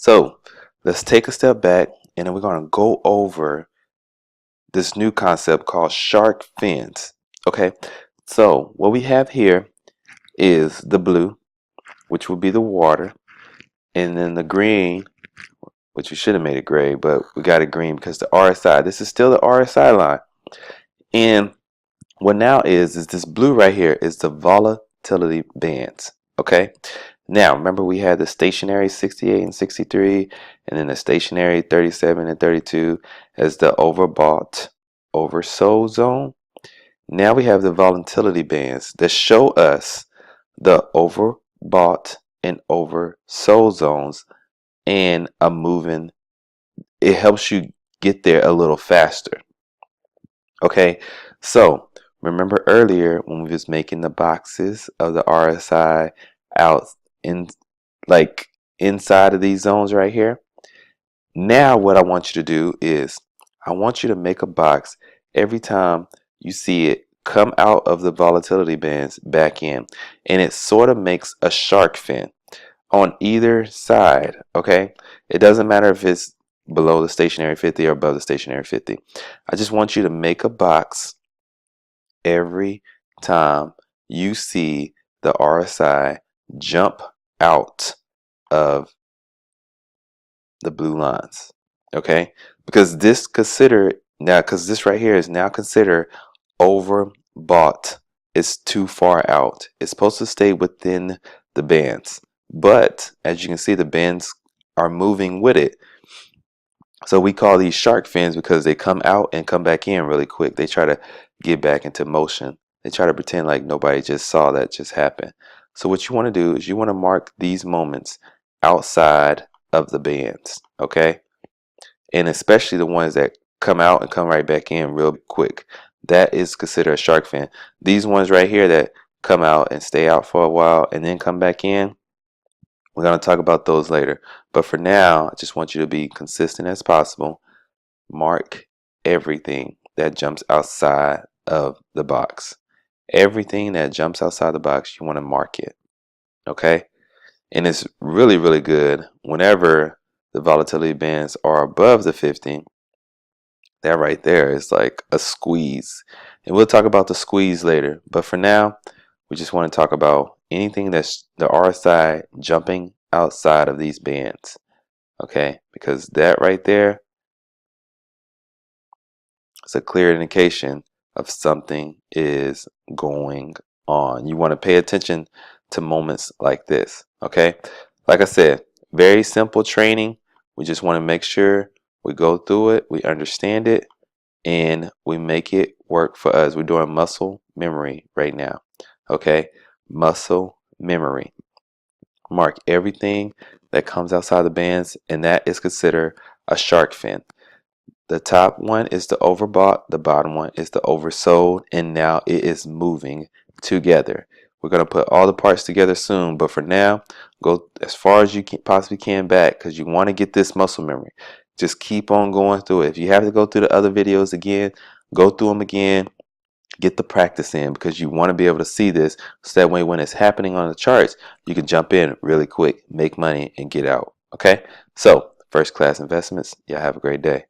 So let's take a step back and then we're going to go over this new concept called shark fins. Okay, so what we have here is the blue, which will be the water, and then the green, which we should have made it gray, but we got it green because the RSI, this is still the RSI line. And what now is this blue right here is the volatility bands. Okay, now remember we had the stationary 68 and 63, and then the stationary 37 and 32 as the overbought, oversold zone. Now we have the volatility bands that show us the overbought and oversold zones and a moving. It helps you get there a little faster. Okay, so remember earlier when we was making the boxes of the RSI out in like inside of these zones right here. Now what I want you to do is I want you to make a box every time you see it come out of the volatility bands back in, and it sort of makes a shark fin on either side. Okay, it doesn't matter if it's below the stationary 50 or above the stationary 50. I just want you to make a box every time you see the RSI jump out of the blue lines. Okay, because this right here is now considered overbought. It's too far out. It's supposed to stay within the bands, but as you can see, the bands are moving with it. So we call these shark fins because they come out and come back in really quick. They try to get back into motion. They try to pretend like nobody just saw that just happen. So what you want to do is you want to mark these moments outside of the bands, okay? And especially the ones that come out and come right back in real quick. That is considered a shark fin. These ones right here that come out and stay out for a while and then come back in, we're going to talk about those later. But for now, I just want you to be consistent as possible. Mark everything that jumps outside of the box. Everything that jumps outside the box, you want to mark it. Okay? And it's really, really good whenever the volatility bands are above the 50. That right there is like a squeeze. And we'll talk about the squeeze later. But for now, we just want to talk about anything that's the RSI jumping outside of these bands. Okay, because that right there is a clear indication of something is going on. You want to pay attention to moments like this. Okay, like I said, very simple training. We just want to make sure we go through it, we understand it, and we make it work for us. We're doing muscle memory right now. Okay, muscle memory. Mark everything that comes outside the bands, and that is considered a shark fin. The top one is the overbought, the bottom one is the oversold, and now it is moving together. We're going to put all the parts together soon, but for now, go as far as you possibly can back because you want to get this muscle memory. Just keep on going through it. If you have to go through the other videos again, go through them again. Get the practice in because you want to be able to see this so that way when it's happening on the charts, you can jump in really quick, make money, and get out. Okay? So, first class investments. Y'all have a great day.